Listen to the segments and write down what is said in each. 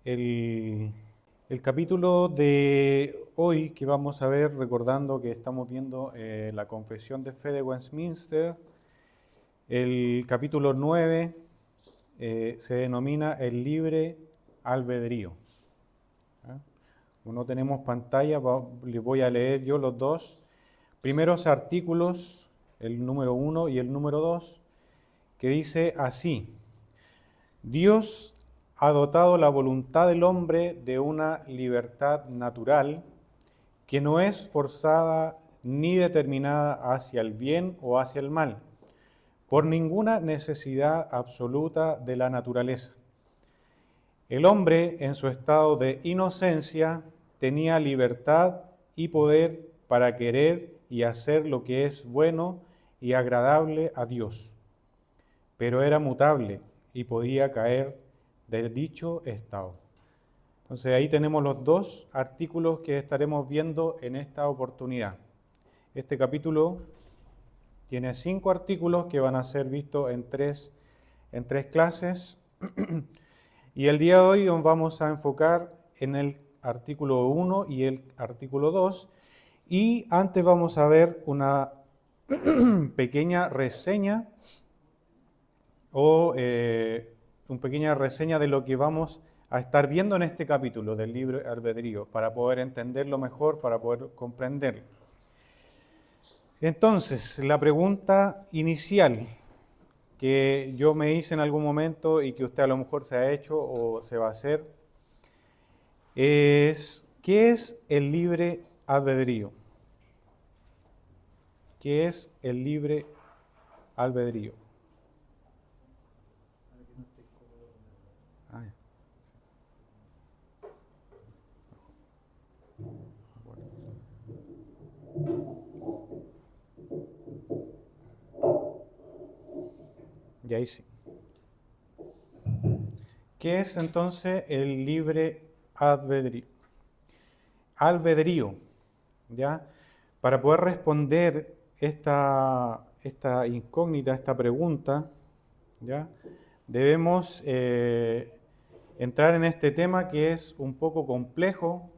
El, el capítulo de hoy que vamos a ver, recordando que estamos viendo la Confesión de Fe de Westminster, el capítulo 9 se denomina el libre albedrío. ¿Ah? No tenemos pantalla, les voy a leer yo los dos primeros artículos, el número 1 y el número 2, que dice así: Dios ha dotado la voluntad del hombre de una libertad natural que no es forzada ni determinada hacia el bien o hacia el mal, por ninguna necesidad absoluta de la naturaleza. El hombre, en su estado de inocencia, tenía libertad y poder para querer y hacer lo que es bueno y agradable a Dios, pero era mutable y podía caer de dicho estado. Entonces ahí tenemos los dos artículos que estaremos viendo en esta oportunidad. Este capítulo tiene 5 artículos que van a ser vistos en tres clases. Y el día de hoy nos vamos a enfocar en el artículo 1 y el artículo 2. Y antes vamos a ver una pequeña reseña una pequeña reseña de lo que vamos a estar viendo en este capítulo del libre albedrío, para poder entenderlo mejor, para poder comprenderlo. Entonces, la pregunta inicial que yo me hice en algún momento y que usted a lo mejor se ha hecho o se va a hacer es: ¿qué es el libre albedrío? ¿Qué es el libre albedrío? Ah, y ahí sí. ¿Qué es entonces el libre albedrío? Albedrío, ¿ya? Para poder responder esta incógnita, esta pregunta, ¿ya? Debemos entrar en este tema que es un poco complejo.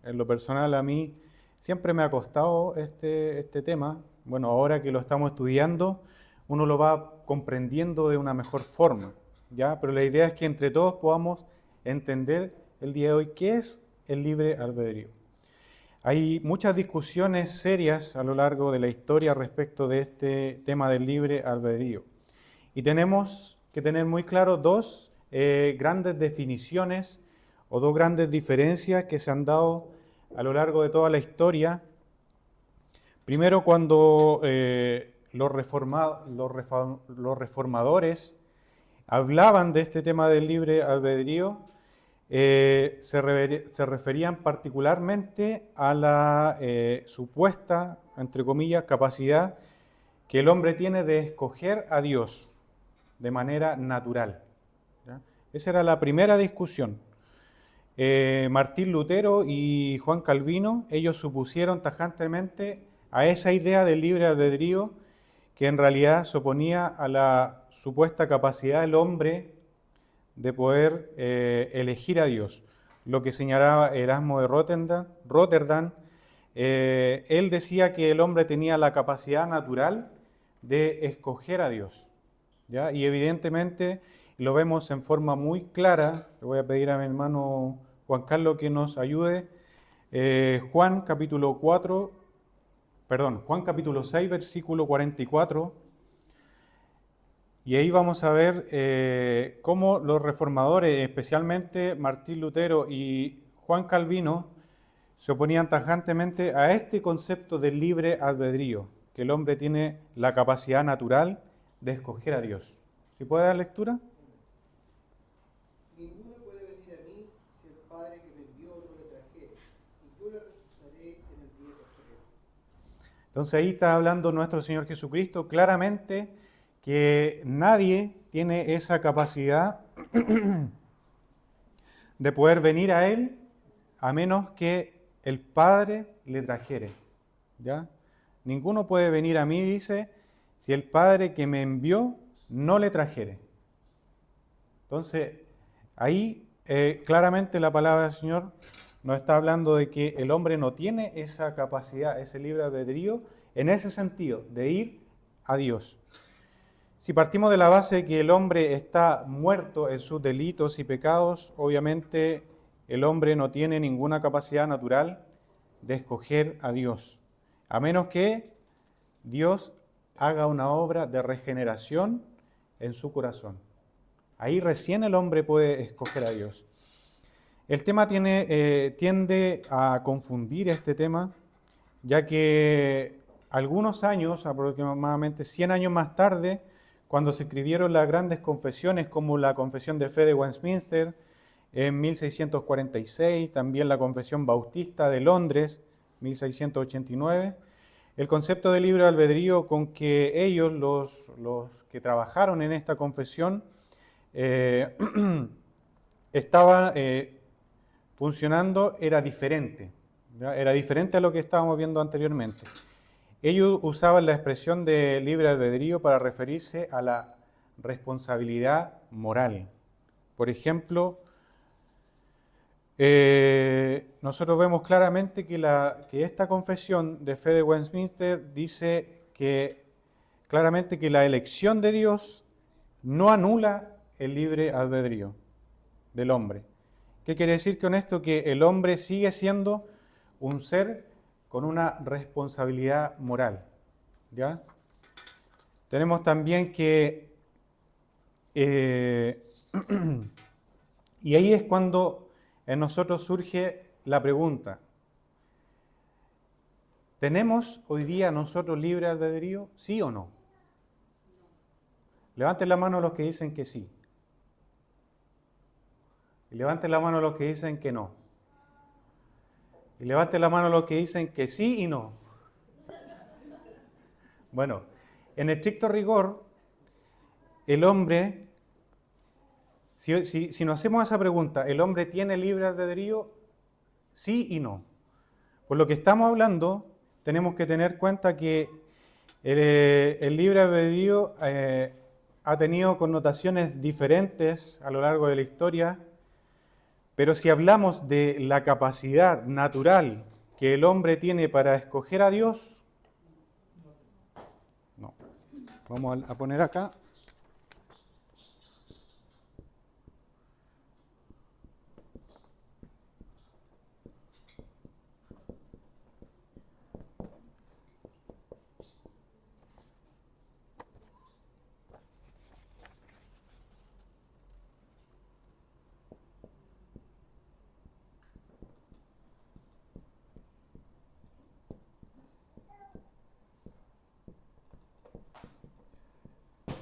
En lo personal, a mí siempre me ha costado este tema. Bueno, ahora que lo estamos estudiando, uno lo va comprendiendo de una mejor forma, ¿ya? Pero la idea es que entre todos podamos entender el día de hoy qué es el libre albedrío. Hay muchas discusiones serias a lo largo de la historia respecto de este tema del libre albedrío. Y tenemos que tener muy claro dos grandes definiciones o dos grandes diferencias que se han dado a lo largo de toda la historia. Primero, cuando los reformadores hablaban de este tema del libre albedrío, se referían particularmente a la supuesta, entre comillas, capacidad que el hombre tiene de escoger a Dios de manera natural, ¿ya? Esa era la primera discusión. Martín Lutero y Juan Calvino, ellos supusieron tajantemente a esa idea del libre albedrío, que en realidad se oponía a la supuesta capacidad del hombre de poder elegir a Dios. Lo que señalaba Erasmo de Rotterdam, él decía que el hombre tenía la capacidad natural de escoger a Dios, ¿ya? Y evidentemente lo vemos en forma muy clara. Le voy a pedir a mi hermano Juan Carlos que nos ayude. Juan capítulo 6, versículo 44. Y ahí vamos a ver cómo los reformadores, especialmente Martín Lutero y Juan Calvino, se oponían tajantemente a este concepto del libre albedrío, que el hombre tiene la capacidad natural de escoger a Dios. ¿Sí puede dar lectura? Ninguno puede venir a mí si el Padre que me envió no le trajere, y yo le resucitaré en el día postrero. Entonces ahí está hablando nuestro Señor Jesucristo claramente que nadie tiene esa capacidad de poder venir a Él a menos que el Padre le trajere, ¿ya? Ninguno puede venir a mí, dice, si el Padre que me envió no le trajere. Entonces, ahí claramente la palabra del Señor nos está hablando de que el hombre no tiene esa capacidad, ese libre albedrío, en ese sentido, de ir a Dios. Si partimos de la base de que el hombre está muerto en sus delitos y pecados, obviamente el hombre no tiene ninguna capacidad natural de escoger a Dios, a menos que Dios haga una obra de regeneración en su corazón. Ahí recién el hombre puede escoger a Dios. El tema tiende a confundir este tema, ya que algunos años, aproximadamente 100 años más tarde, cuando se escribieron las grandes confesiones como la Confesión de Fe de Westminster en 1646, también la Confesión Bautista de Londres, 1689, el concepto de libre albedrío con que ellos, los que trabajaron en esta confesión, estaba funcionando, era diferente. ¿Ya? Era diferente a lo que estábamos viendo anteriormente. Ellos usaban la expresión de libre albedrío para referirse a la responsabilidad moral. Por ejemplo, nosotros vemos claramente que esta confesión de fe de Westminster dice que claramente que la elección de Dios no anula el libre albedrío del hombre. ¿Qué quiere decir con esto? Que el hombre sigue siendo un ser con una responsabilidad moral. ¿Ya? Tenemos también que, y ahí es cuando en nosotros surge la pregunta, ¿tenemos hoy día nosotros libre albedrío? ¿Sí o no? Levanten la mano los que dicen que sí. Y levanten la mano los que dicen que no. Y levanten la mano los que dicen que sí y no. Bueno, en estricto rigor, el hombre, si nos hacemos esa pregunta, ¿el hombre tiene libre albedrío? Sí y no. Por lo que estamos hablando, tenemos que tener cuenta que el libre albedrío ha tenido connotaciones diferentes a lo largo de la historia, pero si hablamos de la capacidad natural que el hombre tiene para escoger a Dios, no. Vamos a poner acá.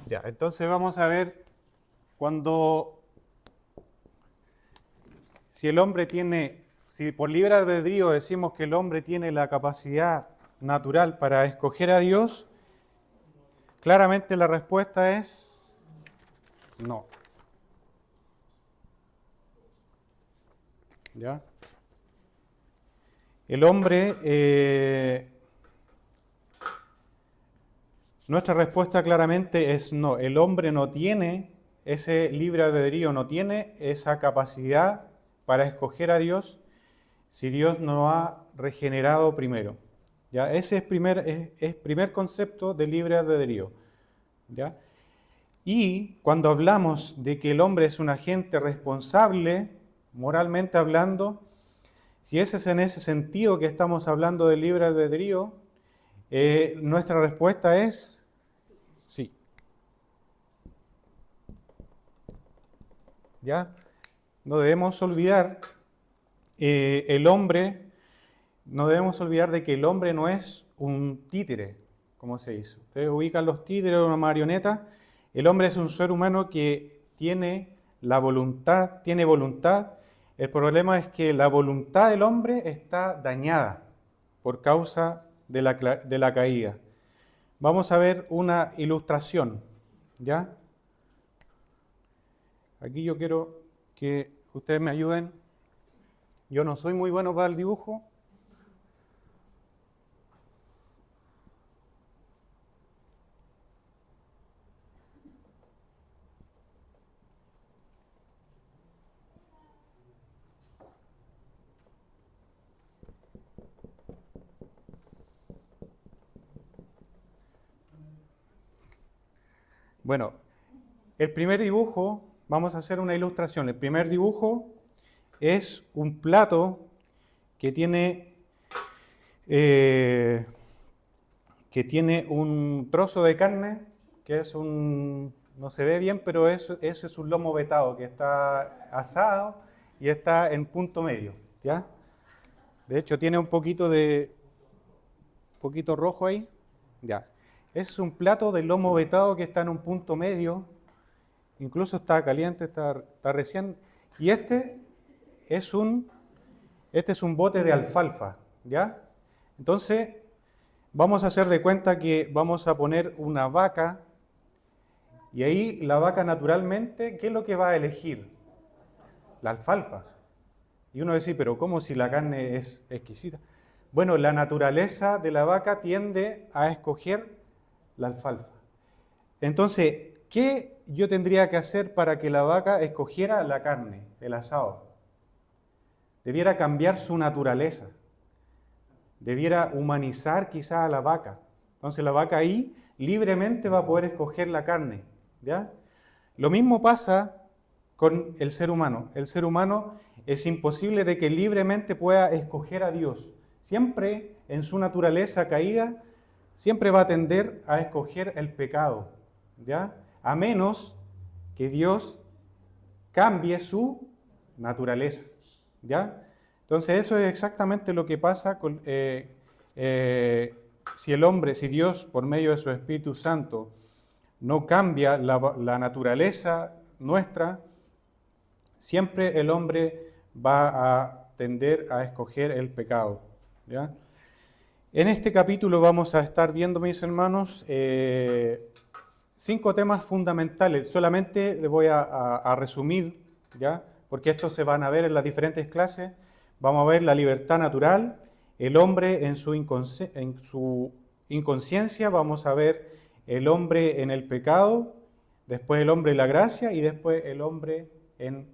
Ya, entonces vamos a ver si el hombre tiene, si por libre albedrío decimos que el hombre tiene la capacidad natural para escoger a Dios, claramente la respuesta es no. ¿Ya? El hombre, nuestra respuesta claramente es no. El hombre no tiene ese libre albedrío, no tiene esa capacidad para escoger a Dios si Dios no ha regenerado primero. ¿Ya? Ese es primer concepto de libre albedrío. ¿Ya? Y cuando hablamos de que el hombre es un agente responsable, moralmente hablando, si ese es en ese sentido que estamos hablando del libre albedrío, nuestra respuesta es sí. ¿Ya? No debemos olvidar el hombre, no debemos olvidar de que el hombre no es un títere, como se dice. Ustedes ubican los títeres o una marioneta. El hombre es un ser humano que tiene la voluntad, tiene voluntad. El problema es que la voluntad del hombre está dañada por causa de la caída. Vamos a ver una ilustración, ¿ya? Aquí yo quiero que ustedes me ayuden. Yo no soy muy bueno para el dibujo. Bueno, el primer dibujo, vamos a hacer una ilustración. El primer dibujo es un plato que tiene un trozo de carne, que es no se ve bien, pero ese es un lomo vetado, que está asado y está en punto medio, ¿ya? De hecho, tiene un poquito rojo ahí, ya. Es un plato de lomo vetado que está en un punto medio, incluso está caliente, está recién, y este es un bote de alfalfa, ¿ya? Entonces, vamos a hacer de cuenta que vamos a poner una vaca, y ahí la vaca naturalmente, ¿qué es lo que va a elegir? La alfalfa. Y uno dice, pero ¿cómo si la carne es exquisita? Bueno, la naturaleza de la vaca tiende a escoger la alfalfa. Entonces, ¿qué yo tendría que hacer para que la vaca escogiera la carne, el asado? Debiera cambiar su naturaleza. Debiera humanizar quizá a la vaca. Entonces la vaca ahí libremente va a poder escoger la carne, ¿ya? Lo mismo pasa con el ser humano. El ser humano es imposible de que libremente pueda escoger a Dios. Siempre en su naturaleza caída, siempre va a tender a escoger el pecado, ¿ya? A menos que Dios cambie su naturaleza, ¿ya? Entonces eso es exactamente lo que pasa si Dios por medio de su Espíritu Santo no cambia la naturaleza nuestra, siempre el hombre va a tender a escoger el pecado, ¿ya? En este capítulo vamos a estar viendo, mis hermanos, 5 temas fundamentales. Solamente les voy a resumir, ¿ya? Porque estos se van a ver en las diferentes clases. Vamos a ver la libertad natural, el hombre en su inconsciencia, vamos a ver el hombre en el pecado, después el hombre en la gracia y después el hombre en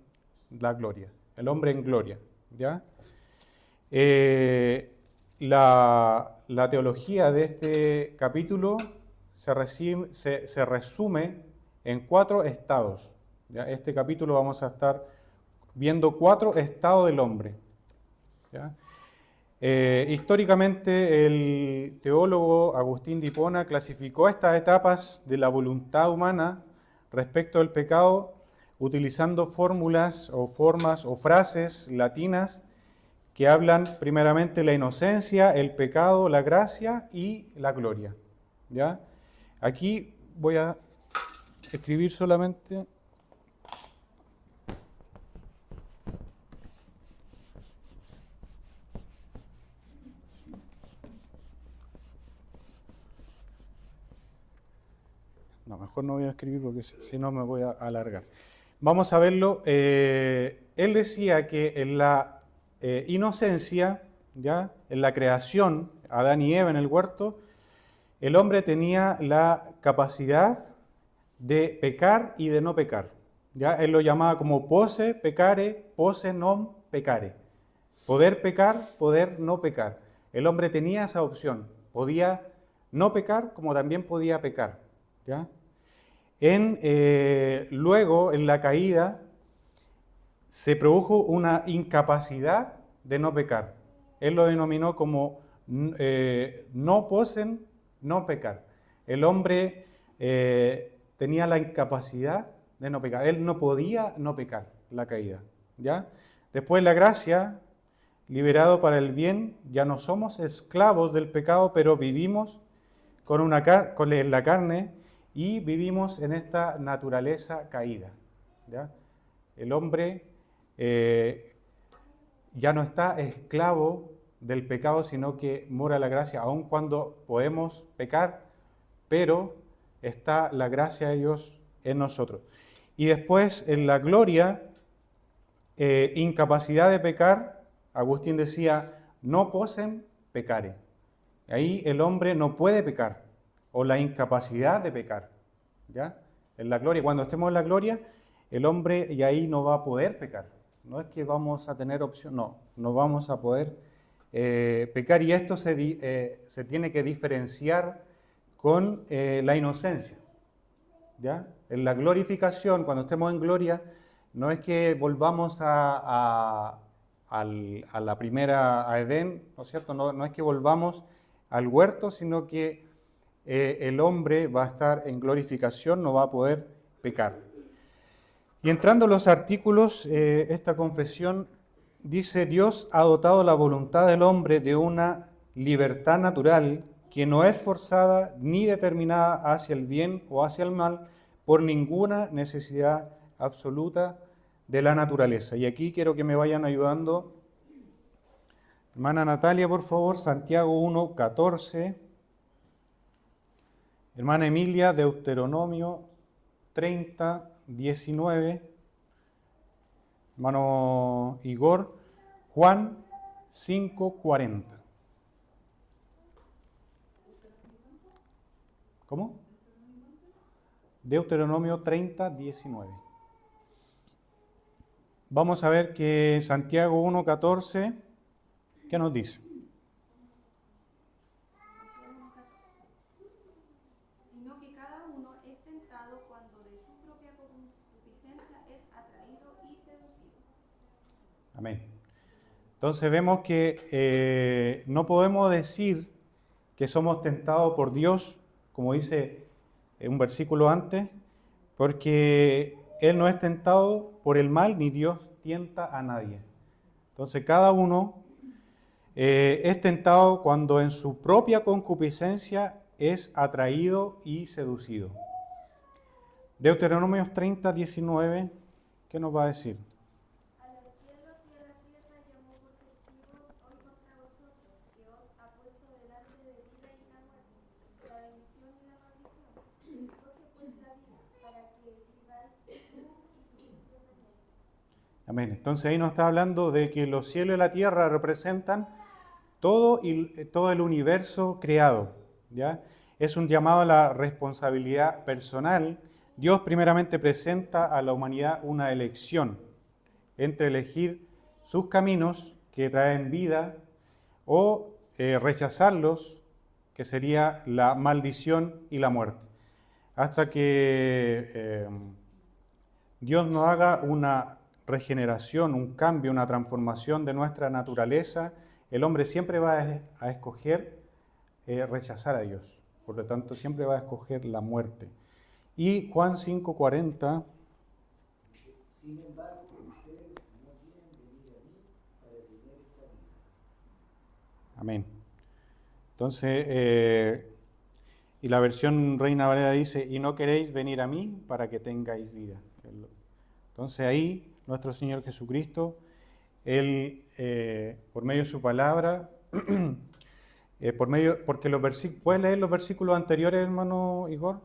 la gloria, el hombre en gloria, ¿ya? La teología de este capítulo se resume en 4 estados, ¿ya? Este capítulo vamos a estar viendo 4 estados del hombre, ¿ya? Históricamente el teólogo Agustín de Hipona clasificó estas etapas de la voluntad humana respecto al pecado utilizando fórmulas o formas o frases latinas que hablan primeramente la inocencia, el pecado, la gracia y la gloria, ¿ya? Aquí voy a escribir solamente... No, mejor no voy a escribir porque si no me voy a alargar. Vamos a verlo. Él decía que en la inocencia, ¿ya? En la creación, Adán y Eva en el huerto, el hombre tenía la capacidad de pecar y de no pecar, ¿ya? Él lo llamaba como posse pecare, posse non pecare. Poder pecar, poder no pecar. El hombre tenía esa opción. Podía no pecar como también podía pecar, ¿ya? Luego, en la caída, se produjo una incapacidad de no pecar. Él lo denominó como no posen, no pecar. El hombre tenía la incapacidad de no pecar. Él no podía no pecar, la caída, ¿ya? Después la gracia, liberado para el bien, ya no somos esclavos del pecado, pero vivimos con la carne y vivimos en esta naturaleza caída, ¿ya? El hombre ya no está esclavo del pecado, sino que mora la gracia, aun cuando podemos pecar, pero está la gracia de Dios en nosotros. Y después, en la gloria, incapacidad de pecar, Agustín decía, no posen pecare. Ahí el hombre no puede pecar, o la incapacidad de pecar, ¿ya? En la gloria, cuando estemos en la gloria, el hombre y ahí no va a poder pecar. No es que vamos a tener opción, no vamos a poder pecar. Y esto se tiene que diferenciar con la inocencia, ¿ya? En la glorificación, cuando estemos en gloria, no es que volvamos a la primera, a Edén, ¿no es cierto? No es que volvamos al huerto, sino que el hombre va a estar en glorificación, no va a poder pecar. Y entrando en los artículos, esta confesión dice: Dios ha dotado la voluntad del hombre de una libertad natural que no es forzada ni determinada hacia el bien o hacia el mal por ninguna necesidad absoluta de la naturaleza. Y aquí quiero que me vayan ayudando. Hermana Natalia, por favor, Santiago 1:14. Hermana Emilia, Deuteronomio 30:19. Hermano Igor, Juan 5:40. ¿Cómo? Deuteronomio 30:19. Vamos a ver que Santiago 1:14, ¿qué nos dice? Sino que cada uno es tentado cuando de su propia concupiscencia es atraído y seducido. Amén. Entonces vemos que no podemos decir que somos tentados por Dios, como dice un versículo antes, porque Él no es tentado por el mal, ni Dios tienta a nadie. Entonces cada uno es tentado cuando en su propia concupiscencia es atraído y seducido. Deuteronomio 30:19, ¿qué nos va a decir? A los cielos y a la tierra llamó por testigos hoy contra vosotros, que os ha puesto delante de vida y la muerte, la bendición y la maldición. Escoge pues la vida, para que viváis tú y tu descendencia. Amén. Entonces ahí nos está hablando de que los cielos y la tierra representan todo el universo creado, ¿ya? Es un llamado a la responsabilidad personal. Dios primeramente presenta a la humanidad una elección entre elegir sus caminos que traen vida o rechazarlos, que sería la maldición y la muerte. Hasta que Dios no haga una regeneración, un cambio, una transformación de nuestra naturaleza, el hombre siempre va a escoger rechazar a Dios. Por lo tanto, siempre va a escoger la muerte. Y Juan 5:40. Sin embargo, ustedes no quieren venir a mí para tener esa vida. Amén. Entonces, y la versión Reina Valera dice: y no queréis venir a mí para que tengáis vida. Entonces ahí nuestro Señor Jesucristo, Él, por medio de su palabra, porque ¿puedes leer los versículos anteriores, hermano Igor?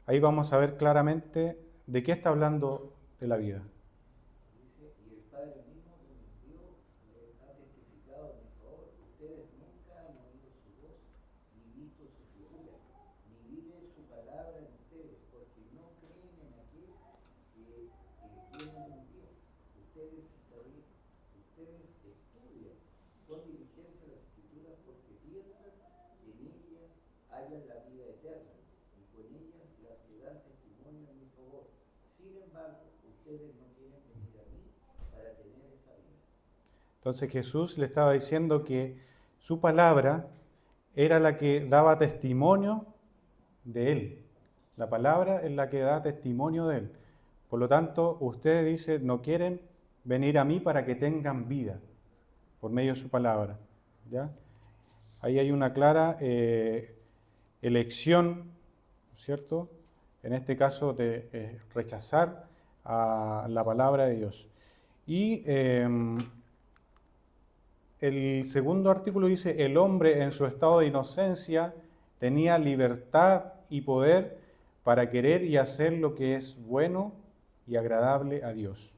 Ahí vamos a ver claramente de qué está hablando de la vida. Dice, y el Padre mismo que me envió ha testificado a mi favor. Ustedes nunca han oído su voz, ni visto su figura, ni vive su palabra en ustedes, porque no creen en aquel que tiene un envío. Ustedes estudian con diligencia las escrituras porque piensan en ellas hallan la vida eterna, y con ellas las que dan testimonio en mi favor. Sin embargo, ustedes no quieren venir a mí para tener esa vida. Entonces Jesús le estaba diciendo que su palabra era la que daba testimonio de Él. La palabra es la que da testimonio de Él. Por lo tanto, ustedes dicen, no quieren venir a mí para que tengan vida por medio de su palabra. ¿Ya? Ahí hay una clara elección, ¿cierto? En este caso de rechazar a la palabra de Dios. Y el segundo artículo dice: el hombre en su estado de inocencia tenía libertad y poder para querer y hacer lo que es bueno y agradable a Dios.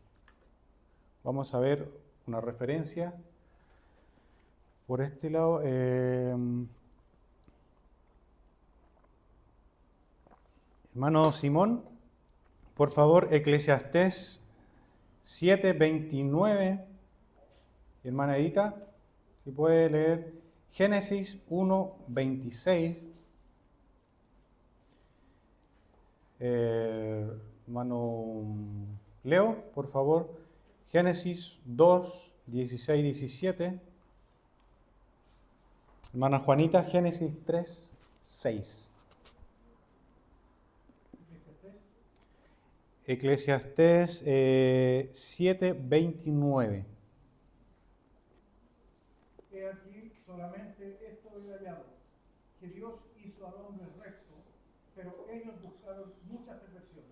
Vamos a ver una referencia por este lado. Hermano Simón, por favor, Eclesiastés 7:29. Hermana Edita, si puede leer Génesis 1:26. hermano Leo, por favor, Génesis 2, 16, 17. Hermana Juanita, Génesis 3, 6. Eclesiastés 7, 29. He aquí solamente esto he hallado, que Dios hizo al hombre recto, pero ellos buscaron muchas perversiones.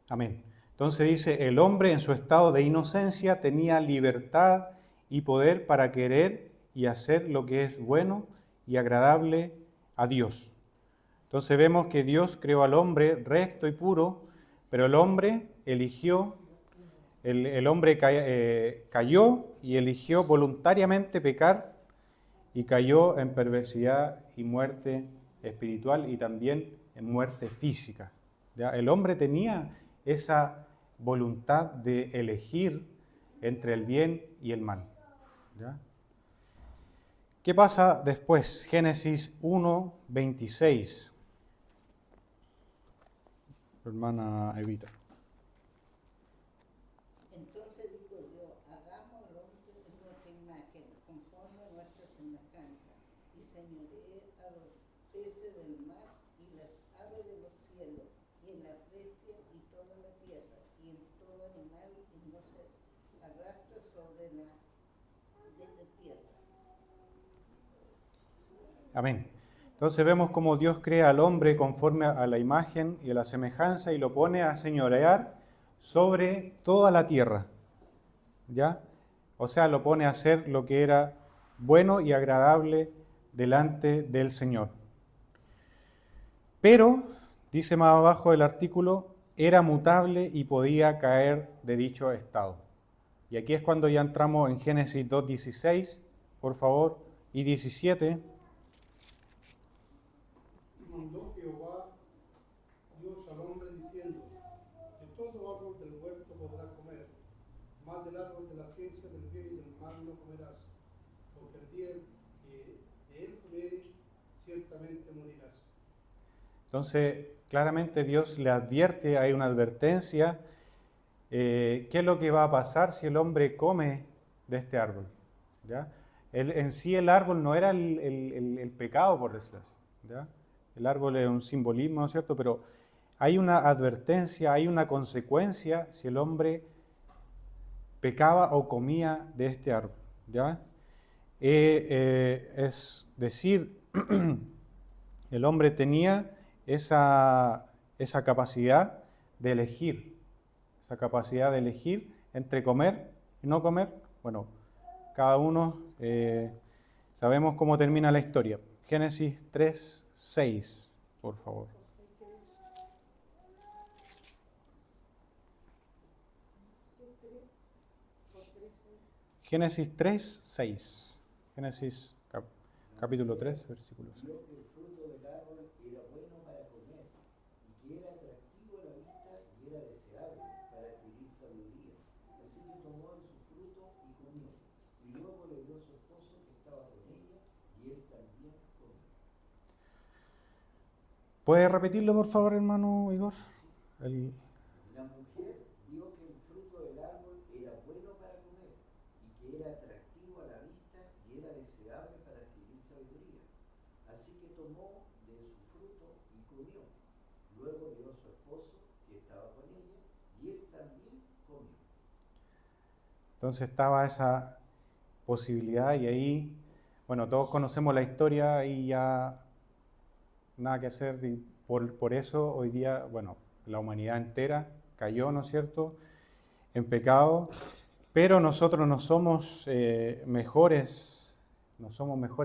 Amén. Entonces dice, el hombre en su estado de inocencia tenía libertad y poder para querer y hacer lo que es bueno y agradable a Dios. Entonces vemos que Dios creó al hombre recto y puro, pero el hombre eligió, el hombre cayó y eligió voluntariamente pecar y cayó en perversidad y muerte espiritual y también en muerte física. ¿Ya? El hombre tenía esa voluntad de elegir entre el bien y el mal. ¿Ya? ¿Qué pasa después? Génesis 1, 26. Hermana Evita. Entonces digo yo, hagamos al hombre en nuestra imagen, conforme a nuestra semejanza, y señoree a los peces del mar y las aves de los cielos, y en la bestia y toda la tierra, y en todo animal y no se arrastra sobre la tierra. Amén. Entonces vemos cómo Dios crea al hombre conforme a la imagen y a la semejanza y lo pone a señorear sobre toda la tierra. ¿Ya? O sea, lo pone a hacer lo que era bueno y agradable delante del Señor. Pero, dice más abajo el artículo, era mutable y podía caer de dicho estado. Y aquí es cuando ya entramos en Génesis 2:16, por favor, y 17. Mandó Jehová Dios al hombre diciendo, de todo árbol del huerto podrás comer, mas del árbol de la ciencia del bien y del mal no comerás, porque el día que de él comeres, ciertamente morirás. Entonces, claramente Dios le advierte, hay una advertencia, ¿qué es lo que va a pasar si el hombre come de este árbol? ¿Ya? En sí el árbol no era el pecado, por decirlo así, ¿ya? El árbol es un simbolismo, ¿no es cierto? Pero hay una advertencia, hay una consecuencia si el hombre pecaba o comía de este árbol, ¿ya? Es decir, el hombre tenía esa capacidad de elegir, entre comer y no comer. Bueno, cada uno sabemos cómo termina la historia. Génesis 3, 6, por favor. Génesis 3, 6. Génesis capítulo 3, versículo 6. Vio que el fruto del árbol era bueno para comer, y que era atractivo a la vista y era deseable para adquirir sabiduría. Así que tomó de su fruto y comió. Y luego le dio a su esposo que estaba con ella, y él también comió. ¿Puede repetirlo, por favor, hermano Igor? La mujer vio que el fruto del árbol era bueno para comer, y que era atractivo a la vista y era deseable para adquirir sabiduría. Así que tomó de su fruto y comió. Luego dio a su esposo que estaba con ella, y él también comió. Entonces estaba esa posibilidad y ahí, bueno, todos conocemos la historia y ya nada que hacer. Y por eso hoy día, bueno, la humanidad entera cayó, ¿no es cierto?, en pecado, pero nosotros no somos mejores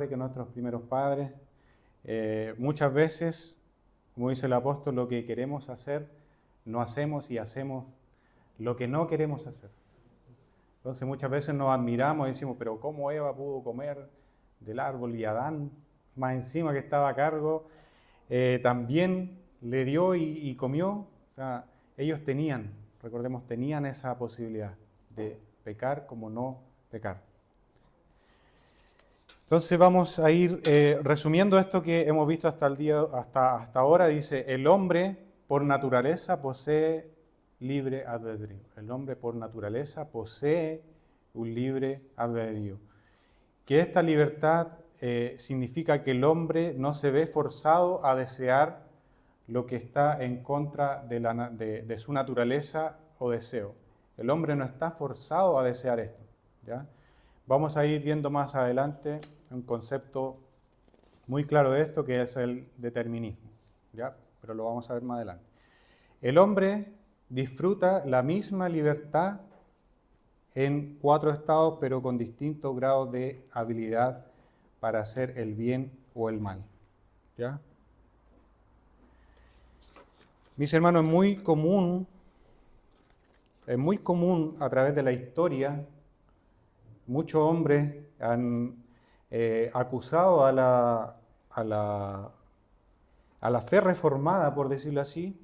que nuestros primeros padres. Muchas veces, como dice el apóstol, lo que queremos hacer, no hacemos y hacemos lo que no queremos hacer. Entonces muchas veces nos admiramos y decimos, pero ¿cómo Eva pudo comer del árbol y Adán, más encima que estaba a cargo, también le dio y comió? O sea, ellos tenían esa posibilidad de pecar como no pecar. Entonces vamos a ir resumiendo esto que hemos visto hasta ahora. Dice, el hombre por naturaleza posee libre albedrío. El hombre por naturaleza posee un libre albedrío. Que esta libertad significa que el hombre no se ve forzado a desear lo que está en contra de su naturaleza o deseo. El hombre no está forzado a desear esto, ¿ya? Vamos a ir viendo más adelante un concepto muy claro de esto, que es el determinismo, ¿ya? Pero lo vamos a ver más adelante. El hombre disfruta la misma libertad en 4 estados, pero con distintos grados de habilidad para hacer el bien o el mal, ¿ya? Mis hermanos, es muy común a través de la historia, muchos hombres han acusado a la fe reformada, por decirlo así.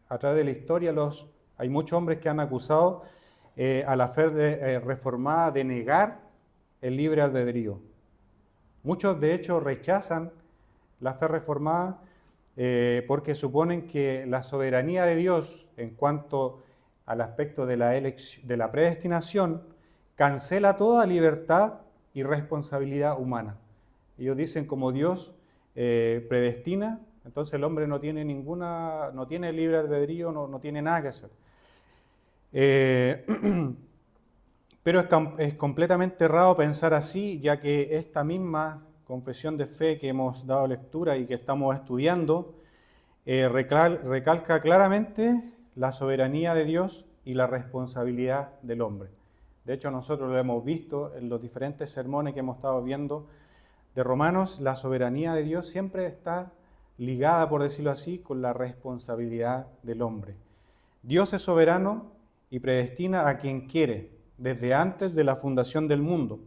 A través de la historia hay muchos hombres que han acusado a la fe reformada de negar el libre albedrío. Muchos, de hecho, rechazan la fe reformada porque suponen que la soberanía de Dios en cuanto al aspecto de la predestinación cancela toda libertad y responsabilidad humana. Ellos dicen, como Dios predestina, entonces el hombre no tiene libre albedrío, no tiene nada que hacer. Pero es completamente errado pensar así, ya que esta misma confesión de fe que hemos dado lectura y que estamos estudiando recalca claramente la soberanía de Dios y la responsabilidad del hombre. De hecho, nosotros lo hemos visto en los diferentes sermones que hemos estado viendo de Romanos. La soberanía de Dios siempre está ligada, por decirlo así, con la responsabilidad del hombre. Dios es soberano y predestina a quien quiere, desde antes de la fundación del mundo.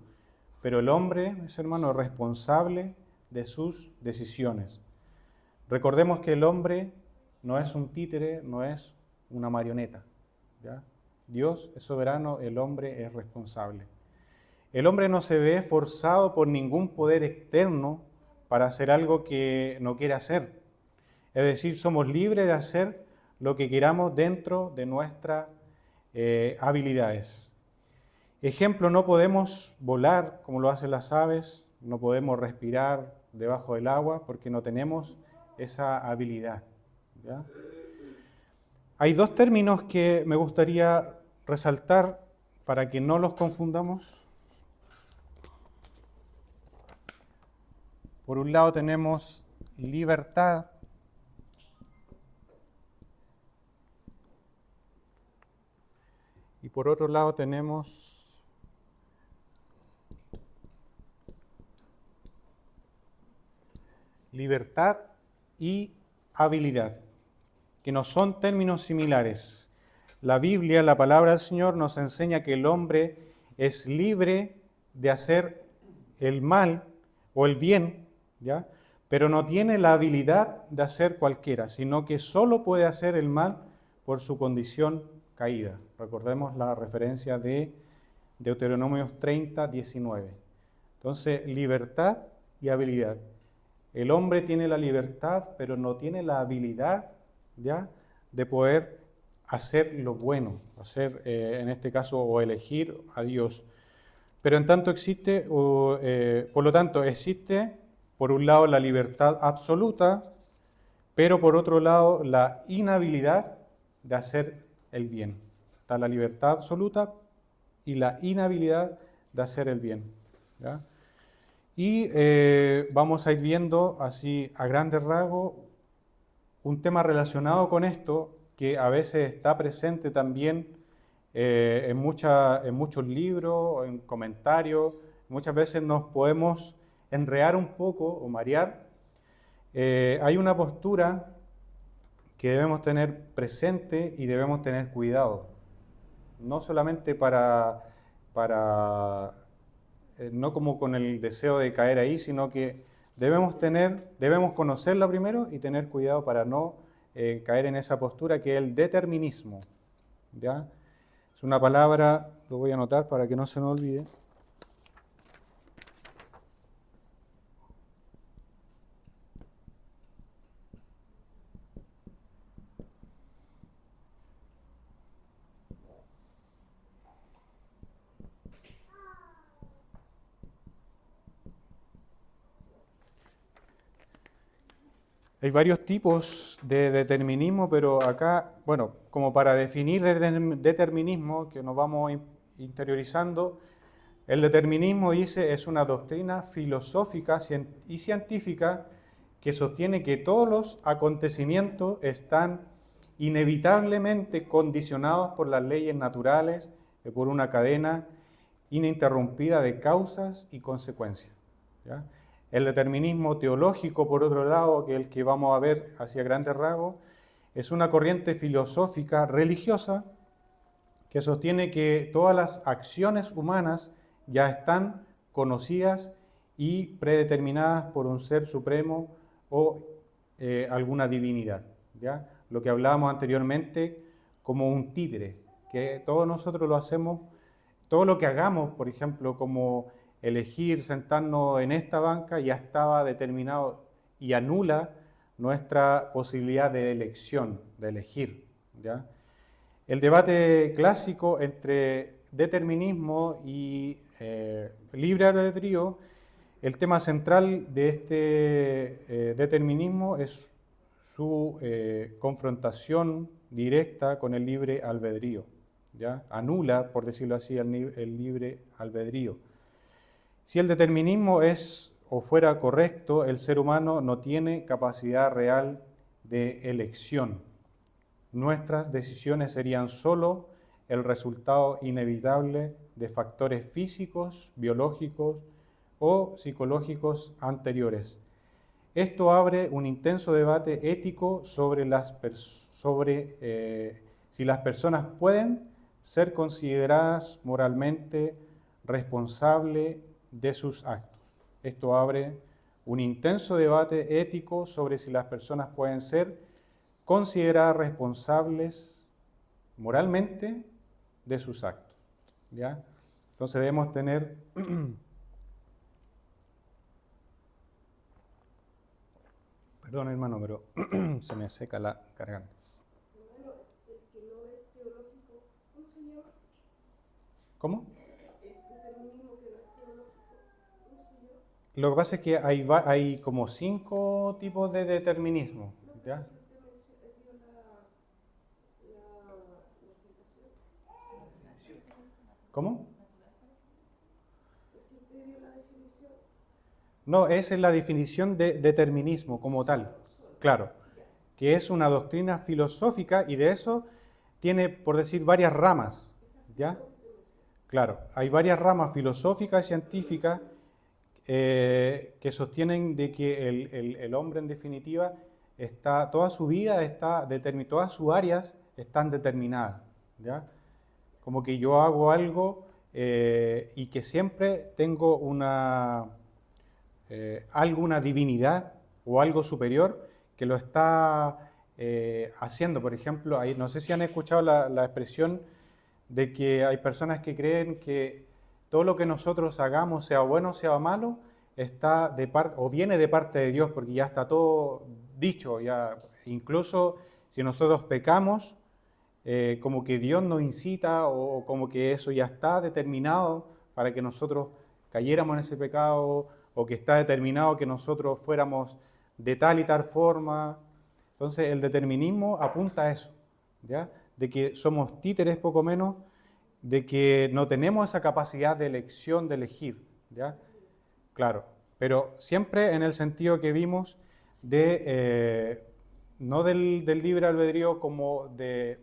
Pero el hombre, mis hermanos, es responsable de sus decisiones. Recordemos que el hombre no es un títere, no es una marioneta, ¿ya? Dios es soberano, el hombre es responsable. El hombre no se ve forzado por ningún poder externo para hacer algo que no quiere hacer. Es decir, somos libres de hacer lo que queramos dentro de nuestras habilidades. Ejemplo, no podemos volar como lo hacen las aves, no podemos respirar debajo del agua porque no tenemos esa habilidad, ¿ya? Hay 2 términos que me gustaría resaltar para que no los confundamos. Por un lado tenemos libertad y por otro lado tenemos libertad y habilidad, que no son términos similares. La Biblia, la palabra del Señor, nos enseña que el hombre es libre de hacer el mal o el bien, ¿ya? Pero no tiene la habilidad de hacer cualquiera, sino que solo puede hacer el mal por su condición caída. Recordemos la referencia de Deuteronomio 30, 19. Entonces, libertad y habilidad. El hombre tiene la libertad, pero no tiene la habilidad, ¿ya?, de poder hacer lo bueno, hacer, en este caso, o elegir a Dios. Pero en tanto existe, por lo tanto, existe, por un lado, la libertad absoluta, pero por otro lado, la inhabilidad de hacer el bien. Está la libertad absoluta y la inhabilidad de hacer el bien, ¿ya? Y vamos a ir viendo así a grandes rasgos un tema relacionado con esto que a veces está presente también en muchos libros, en comentarios. Muchas veces nos podemos enredar un poco o marear. Hay una postura que debemos tener presente y debemos tener cuidado. No solamente no como con el deseo de caer ahí, sino que debemos conocerla primero y tener cuidado para no caer en esa postura que es el determinismo, ¿ya? Es una palabra, lo voy a anotar para que no se me olvide. Hay varios tipos de determinismo, pero acá, bueno, como para definir determinismo, que nos vamos interiorizando, el determinismo, dice, es una doctrina filosófica y científica que sostiene que todos los acontecimientos están inevitablemente condicionados por las leyes naturales y por una cadena ininterrumpida de causas y consecuencias, ¿ya? El determinismo teológico, por otro lado, que es el que vamos a ver hacia grandes rasgos, es una corriente filosófica religiosa que sostiene que todas las acciones humanas ya están conocidas y predeterminadas por un ser supremo o alguna divinidad, ¿ya? Lo que hablábamos anteriormente como un títere, que todos nosotros lo hacemos, todo lo que hagamos, por ejemplo, como elegir sentarnos en esta banca, ya estaba determinado y anula nuestra posibilidad de elección, de elegir, ¿ya? El debate clásico entre determinismo y libre albedrío, el tema central de este determinismo es su confrontación directa con el libre albedrío, ¿ya? Anula, por decirlo así, el libre albedrío. Si el determinismo es o fuera correcto, el ser humano no tiene capacidad real de elección. Nuestras decisiones serían solo el resultado inevitable de factores físicos, biológicos o psicológicos anteriores. Esto abre un intenso debate ético sobre si las personas pueden ser consideradas moralmente responsables de sus actos. Esto abre un intenso debate ético sobre si las personas pueden ser consideradas responsables moralmente de sus actos, ¿ya? Entonces debemos tener perdón, hermano, pero se me seca la garganta. Hermano, el que no es teológico, ¿cómo se llama? ¿Cómo? El determinismo que no es teológico, ¿cómo se llama? Lo que pasa es que hay como 5 tipos de determinismo, ¿ya? ¿Cómo? No, esa es la definición de determinismo como tal, claro, que es una doctrina filosófica y de eso tiene, por decir, varias ramas, ¿ya? Claro, hay varias ramas filosóficas y científicas que sostienen de que el hombre en definitiva toda su vida está determinada, todas sus áreas están determinadas, ¿ya? Como que yo hago algo y que siempre tengo alguna divinidad o algo superior que lo está haciendo. Por ejemplo, no sé si han escuchado la expresión de que hay personas que creen que todo lo que nosotros hagamos, sea bueno o sea malo, o viene de parte de Dios, porque ya está todo dicho. Ya, incluso si nosotros pecamos, como que Dios nos incita o como que eso ya está determinado para que nosotros cayéramos en ese pecado, o que está determinado que nosotros fuéramos de tal y tal forma. Entonces el determinismo apunta a eso, ¿ya? De que somos títeres poco menos, de que no tenemos esa capacidad de elección, de elegir, ¿ya? Claro, pero siempre en el sentido que vimos de, no del libre albedrío como de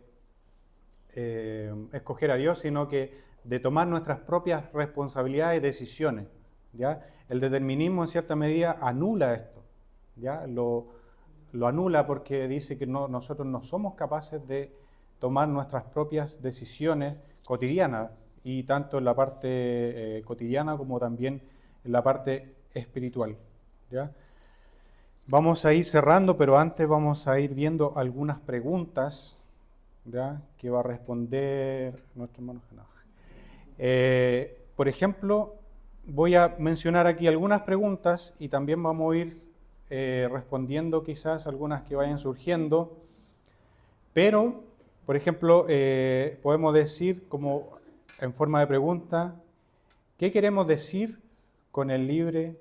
escoger a Dios, sino que de tomar nuestras propias responsabilidades y decisiones, ¿ya? El determinismo en cierta medida anula esto, ¿ya? Lo anula porque dice que nosotros no somos capaces de tomar nuestras propias decisiones cotidianas, y tanto en la parte cotidiana como también en la parte espiritual, ¿ya? Vamos a ir cerrando, pero antes vamos a ir viendo algunas preguntas, ¿ya? Que va a responder nuestro hermano Genao. Por ejemplo, voy a mencionar aquí algunas preguntas y también vamos a ir respondiendo quizás algunas que vayan surgiendo, pero, por ejemplo, podemos decir como en forma de pregunta, ¿qué queremos decir con el libre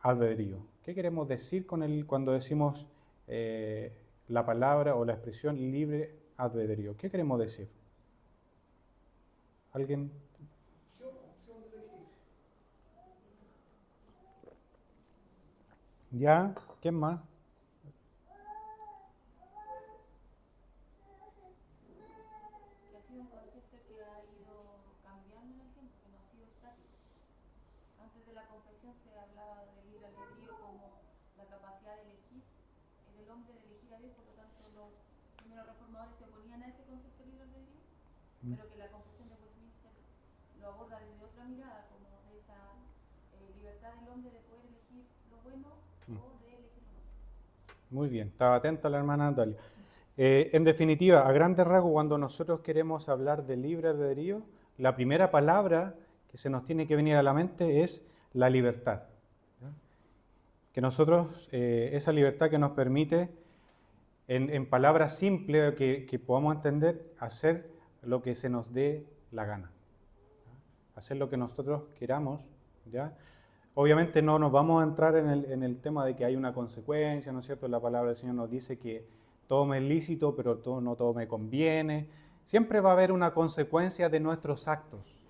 albedrío? ¿Qué queremos decir cuando decimos la palabra o la expresión libre albedrío? ¿Qué queremos decir? ¿Alguien? Opción de elegir. ¿Ya? ¿Quién más? Que ha sido un concepto que ha ido cambiando en el tiempo, que no ha sido estático. Antes de la confesión se hablaba de libre albedrío como la capacidad de elegir, del hombre de elegir a Dios, por lo tanto los primeros reformadores se oponían a ese concepto de libre albedrío, pero que la confesión de Westminster lo aborda desde otra mirada, como de esa libertad del hombre de poder elegir lo bueno o de elegir lo malo. Muy bien, estaba atenta la hermana Natalia. En definitiva, a grandes rasgos, cuando nosotros queremos hablar de libre albedrío, la primera palabra que se nos tiene que venir a la mente es la libertad. ¿Ya? Que nosotros, esa libertad que nos permite, en palabras simples que podamos entender, hacer lo que se nos dé la gana. ¿Ya? Hacer lo que nosotros queramos, ¿ya? Obviamente no nos vamos a entrar en el tema de que hay una consecuencia, ¿no es cierto? La palabra del Señor nos dice que todo me es lícito, pero no todo me conviene. Siempre va a haber una consecuencia de nuestros actos,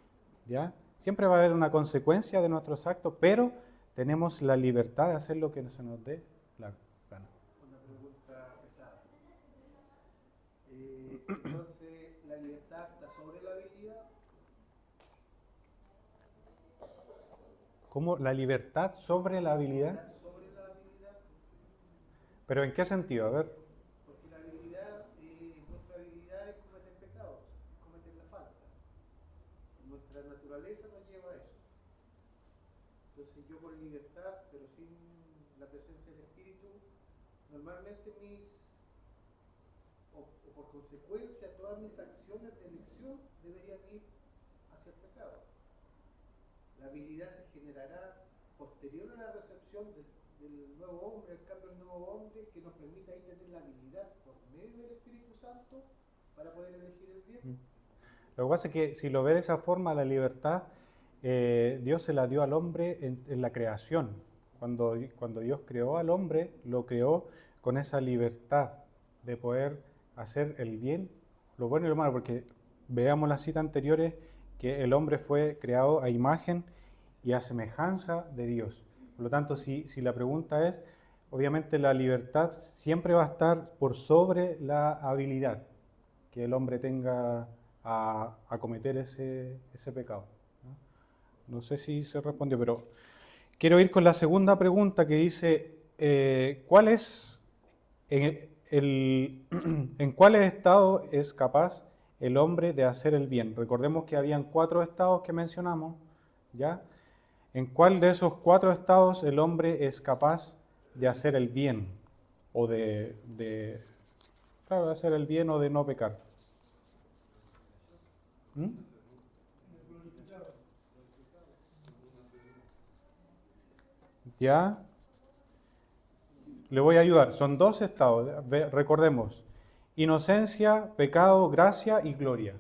¿ya? Siempre va a haber una consecuencia de nuestros actos, pero tenemos la libertad de hacer lo que se nos dé la gana. Una pregunta pesada. Entonces, ¿la libertad está sobre la habilidad? ¿Cómo? ¿La libertad sobre la habilidad? ¿Está sobre la habilidad? ¿Pero en qué sentido? A ver. Porque la habilidad, nuestra habilidad es cometer pecados, cometer la falta. Nuestra naturaleza nos lleva a eso. Entonces yo con libertad, pero sin la presencia del Espíritu, normalmente o por consecuencia, todas mis acciones de elección deberían ir hacia el pecado. La habilidad se generará posterior a la recepción del nuevo hombre, el cambio del nuevo hombre, que nos permita ahí tener la habilidad por medio del Espíritu Santo para poder elegir el bien. Lo que pasa es que si lo ve de esa forma, la libertad, Dios se la dio al hombre en la creación. Cuando Dios creó al hombre, lo creó con esa libertad de poder hacer el bien, lo bueno y lo malo, porque veamos las citas anteriores que el hombre fue creado a imagen y a semejanza de Dios. Por lo tanto, si la pregunta es, obviamente la libertad siempre va a estar por sobre la habilidad que el hombre tenga a cometer ese pecado. No sé si se respondió, pero quiero ir con la segunda pregunta que dice, ¿en cuáles estados es capaz el hombre de hacer el bien? Recordemos que habían 4 estados que mencionamos, ¿ya? ¿En cuál de esos 4 estados el hombre es capaz de hacer el bien? O de hacer el bien o de no pecar. ¿Mm? ¿Ya? Le voy a ayudar. Son 2 estados. Recordemos. Inocencia, pecado, gracia y gloria.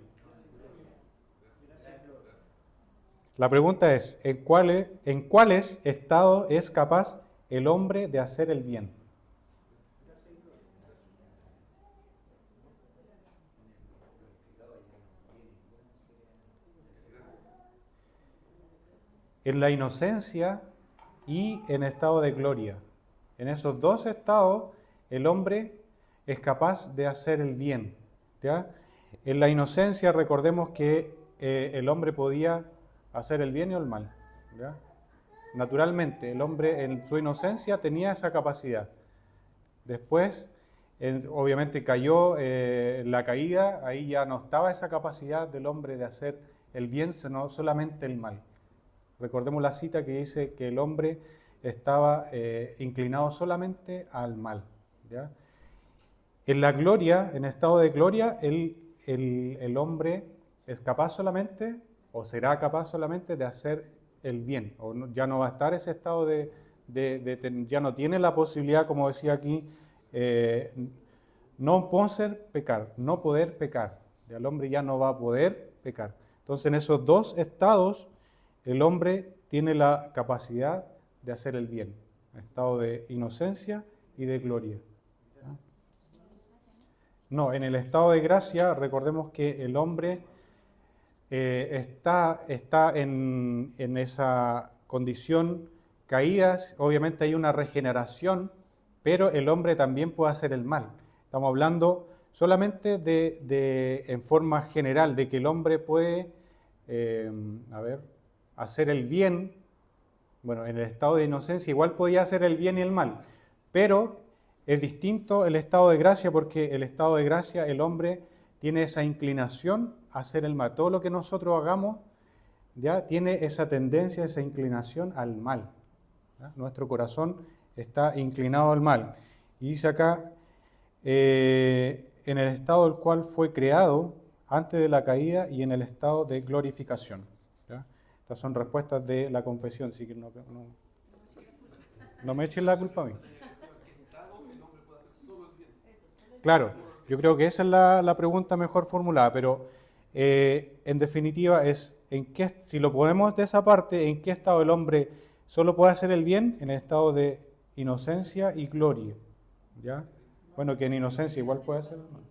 La pregunta es, ¿en cuáles estados es capaz el hombre de hacer el bien? En la inocencia y en estado de gloria. En esos 2 estados el hombre es capaz de hacer el bien. ¿Ya? En la inocencia recordemos que el hombre podía hacer el bien y el mal. ¿Ya? Naturalmente, el hombre en su inocencia tenía esa capacidad. Después, obviamente cayó la caída, ahí ya no estaba esa capacidad del hombre de hacer el bien, sino solamente el mal. Recordemos la cita que dice que el hombre estaba inclinado solamente al mal. ¿Ya? En la gloria, en estado de gloria, el hombre es capaz solamente, o será capaz solamente de hacer el bien. Ya no va a estar ese estado ya no tiene la posibilidad, como decía aquí, no poder pecar, no poder pecar. El hombre ya no va a poder pecar. Entonces, en esos 2 estados, el hombre tiene la capacidad de hacer el bien, estado de inocencia y de gloria. No, en el estado de gracia, recordemos que el hombre está en esa condición caída. Obviamente hay una regeneración, pero el hombre también puede hacer el mal. Estamos hablando solamente en forma general, de que el hombre puede, hacer el bien. Bueno, en el estado de inocencia igual podía hacer el bien y el mal, pero es distinto el estado de gracia, porque el estado de gracia, el hombre tiene esa inclinación a hacer el mal. Todo lo que nosotros hagamos ya tiene esa tendencia, esa inclinación al mal. ¿Ya? Nuestro corazón está inclinado al mal. Y dice acá, en el estado del cual fue creado antes de la caída y en el estado de glorificación. ¿Ya? Estas son respuestas de la confesión, así que no me echen la culpa a mí. Claro, yo creo que esa es la pregunta mejor formulada, pero en definitiva es, si lo ponemos de esa parte, ¿en qué estado el hombre solo puede hacer el bien? En el estado de inocencia y gloria. ¿Ya? Bueno, que en inocencia igual puede hacer el mal.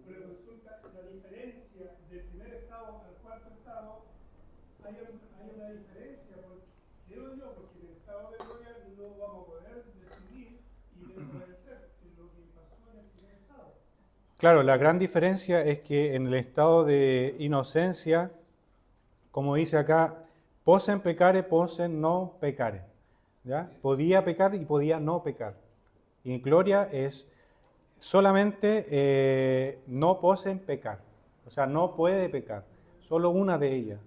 Pero resulta que la diferencia del primer estado al cuarto estado, hay una diferencia, creo yo, porque en el estado de gloria no vamos a poder decidir y desobedecer lo que pasó en el primer estado. Claro, la gran diferencia es que en el estado de inocencia, como dice acá, posen pecare, posen no pecare. ¿Ya? Podía pecar y podía no pecar. Y en gloria es solamente no posen pecar. O sea, no puede pecar. Solo una de ellas.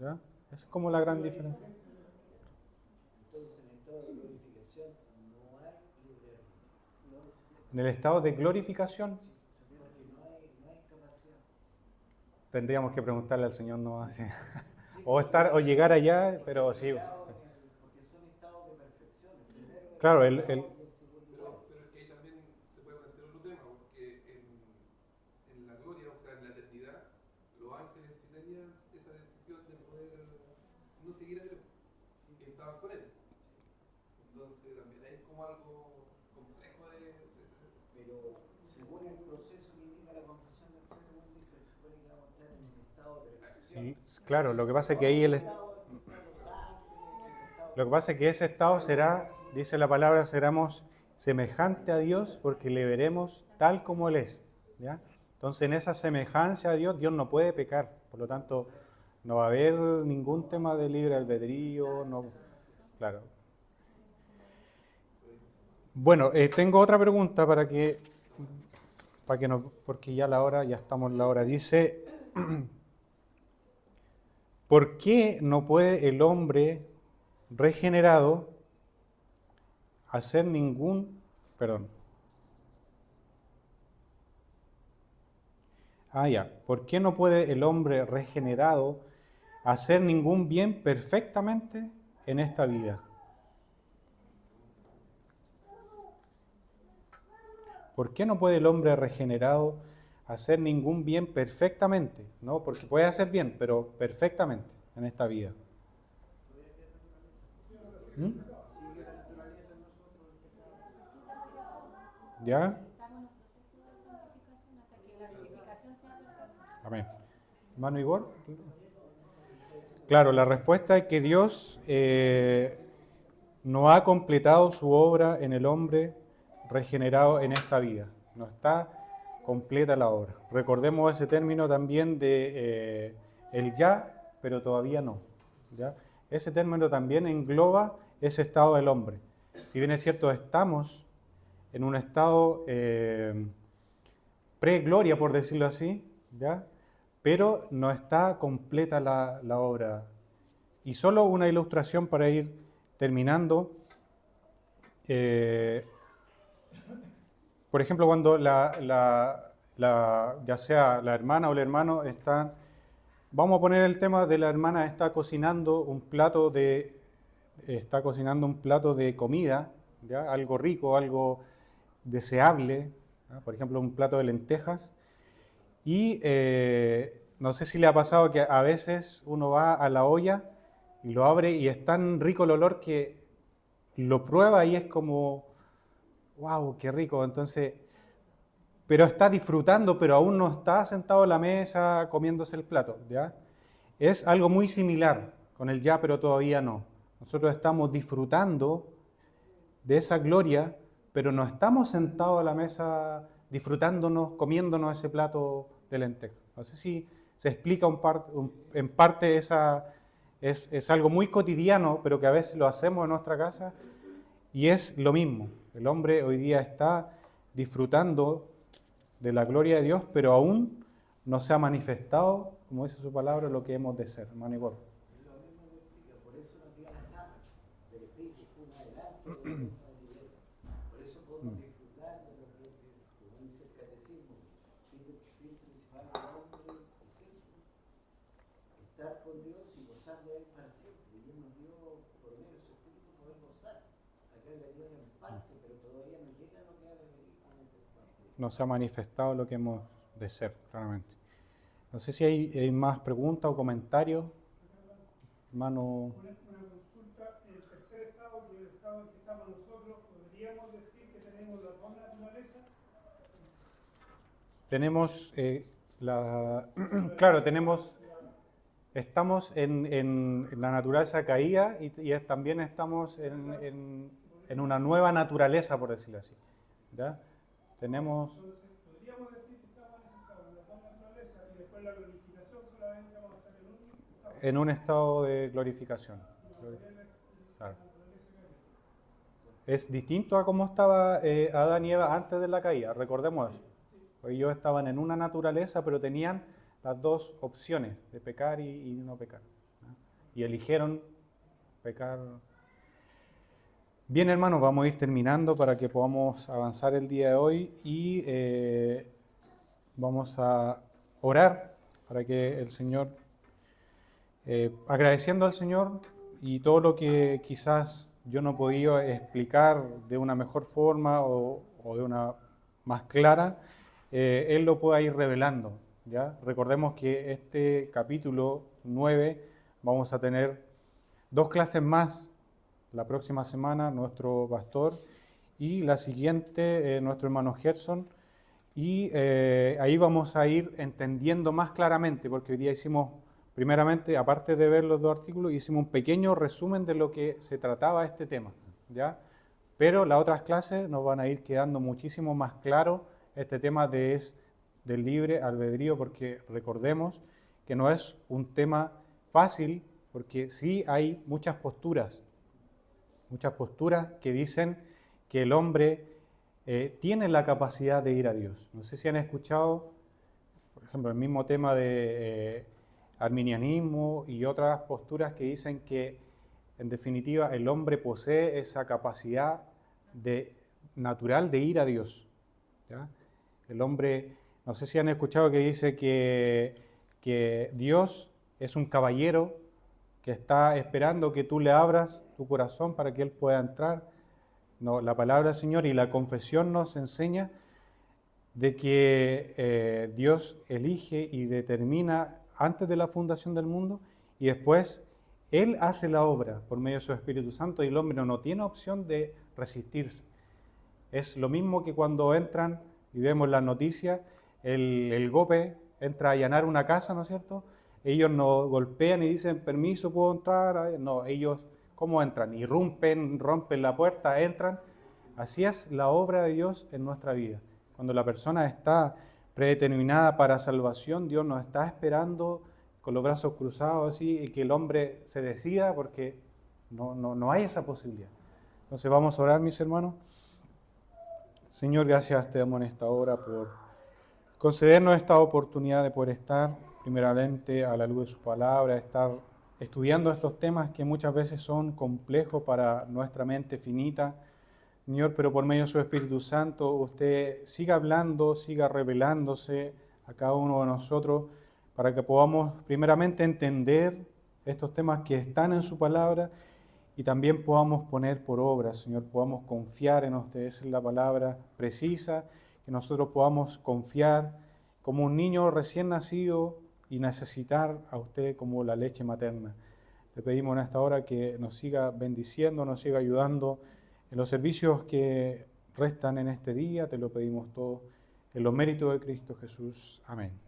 ¿Ya? Esa es como la gran diferencia. Entonces, en el estado de glorificación no hay libre albedrío. En el estado de glorificación, Sabemos que no hay capacidad. tendríamos que preguntarle al Señor, no hace. O llegar allá, pero sí. Porque son estados de perfección. Primero Claro, el estado y el segundo lugar. Pero es que ahí también se puede plantear otro tema, porque en la gloria, o sea, en la eternidad, los ángeles sí tenían esa decisión de poder no seguir a Dios, que estaban con él. Entonces también hay como algo complejo Pero según el proceso que indica la confesión de fe de Westminster, se supone que vamos a estar en un estado de perfección. Claro, lo que pasa es que ahí lo que pasa es que ese estado será, dice la palabra, seremos semejante a Dios porque le veremos tal como Él es. ¿Ya? Entonces, en esa semejanza a Dios, Dios no puede pecar. Por lo tanto, no va a haber ningún tema de libre albedrío. No, claro. Bueno, tengo otra pregunta porque ya estamos en la hora. Dice, ¿por qué no puede el hombre regenerado hacer ningún, ¿por qué no puede el hombre regenerado hacer ningún bien perfectamente en esta vida? ¿Por qué no puede el hombre regenerado hacer ningún bien perfectamente? ¿No? Porque puede hacer bien, pero perfectamente en esta vida. ¿Mm? ¿Ya? Estamos en un proceso de santificación hasta que la glorificación sea perfecta. Amén. ¿Hermano Igor? Claro, la respuesta es que Dios no ha completado su obra en el hombre regenerado en esta vida. No está completa la obra. Recordemos ese término también de el ya, pero todavía no. ¿Ya? Ese término también engloba ese estado del hombre. Si bien es cierto, estamos en un estado pre-gloria, por decirlo así, ¿ya? Pero no está completa la obra. Y solo una ilustración para ir terminando. Por ejemplo, cuando ya sea la hermana o el hermano están, vamos a poner el tema de la hermana está cocinando un plato de comida, ¿ya? Algo rico, algo deseable, ¿ya? Por ejemplo, un plato de lentejas. Y no sé si le ha pasado que a veces uno va a la olla y lo abre y es tan rico el olor que lo prueba y es como wow, qué rico. Entonces, pero está disfrutando, pero aún no está sentado en la mesa comiéndose el plato, ¿ya? Es algo muy similar con el ya, pero todavía no. Nosotros estamos disfrutando de esa gloria, pero no estamos sentados a la mesa disfrutándonos, comiéndonos ese plato de lentejas. No sé si se explica en parte es algo muy cotidiano, pero que a veces lo hacemos en nuestra casa, y es lo mismo. El hombre hoy día está disfrutando de la gloria de Dios, pero aún no se ha manifestado, como dice su palabra, lo que hemos de ser. Hermano Igor. Lo mismo lo explica, por eso nos dio la etapa del Espíritu, fue un adelanto de lo que nos dio. Por eso podemos disfrutar de lo que, como dice el catecismo, el fin principal del hombre es eso, estar con Dios y gozar de Él para siempre. Y Él nos dio, por medio de su Espíritu, poder gozar. Acá le dio en parte, pero todavía no llega a lo que ha de venir con este parte. No se ha manifestado lo que hemos de ser, claramente. No sé si hay más preguntas o comentarios. Hermano. Una consulta, el tercer estado, que es el estado en que estamos nosotros, ¿podríamos decir que tenemos las dos naturalezas? Tenemos claro, estamos en la naturaleza caída y también estamos en una nueva naturaleza, por decirlo así. ¿Ya? Tenemos... Entonces, ¿podríamos decir que estamos en ese estado, en las dos naturalezas, y después la glorificación solamente vamos a estar en un estado? En un estado de glorificación. Claro. Es distinto a cómo estaba Adán y Eva antes de la caída, recordemos eso. Ellos estaban en una naturaleza, pero tenían las dos opciones, de pecar y no pecar, ¿no? Y eligieron pecar. Bien, hermanos, vamos a ir terminando para que podamos avanzar el día de hoy y vamos a orar para que el Señor, agradeciendo al Señor y todo lo que quizás yo no he podido explicar de una mejor forma o de una más clara, Él lo pueda ir revelando, ¿ya? Recordemos que este capítulo 9 vamos a tener 2 clases más la próxima semana, nuestro pastor, y la siguiente, nuestro hermano Gerson, y ahí vamos a ir entendiendo más claramente, porque hoy día hicimos, primeramente, aparte de ver los 2 artículos, hicimos un pequeño resumen de lo que se trataba este tema, ¿ya? Pero las otras clases nos van a ir quedando muchísimo más claro este tema del libre albedrío, porque recordemos que no es un tema fácil, porque sí hay muchas posturas que dicen que el hombre tiene la capacidad de ir a Dios. No sé si han escuchado, por ejemplo, el mismo tema de arminianismo y otras posturas que dicen que, en definitiva, el hombre posee esa capacidad natural de ir a Dios, ¿ya? El hombre, no sé si han escuchado que dice que Dios es un caballero que está esperando que tú le abras tu corazón para que Él pueda entrar. No, la palabra del Señor y la confesión nos enseña de que Dios elige y determina antes de la fundación del mundo y después Él hace la obra por medio de su Espíritu Santo y el hombre no tiene opción de resistirse. Es lo mismo que cuando entran y vemos las noticias, el GOPE entra a allanar una casa, ¿no es cierto? Ellos no golpean y dicen, permiso, ¿puedo entrar? No, ellos, ¿cómo entran? Irrumpen, rompen la puerta, entran. Así es la obra de Dios en nuestra vida. Cuando la persona está predeterminada para salvación, Dios nos está esperando con los brazos cruzados así y que el hombre se decida porque no hay esa posibilidad. Entonces vamos a orar, mis hermanos. Señor, gracias te damos en esta hora por concedernos esta oportunidad de poder estar primeramente a la luz de su palabra, estar estudiando estos temas que muchas veces son complejos para nuestra mente finita. Señor, pero por medio de su Espíritu Santo, usted siga hablando, siga revelándose a cada uno de nosotros para que podamos primeramente entender estos temas que están en su palabra y también podamos poner por obra, Señor, podamos confiar en usted. Esa es la palabra precisa, que nosotros podamos confiar como un niño recién nacido y necesitar a usted como la leche materna. Le pedimos en esta hora que nos siga bendiciendo, nos siga ayudando en los servicios que restan en este día. Te lo pedimos todo en los méritos de Cristo Jesús. Amén.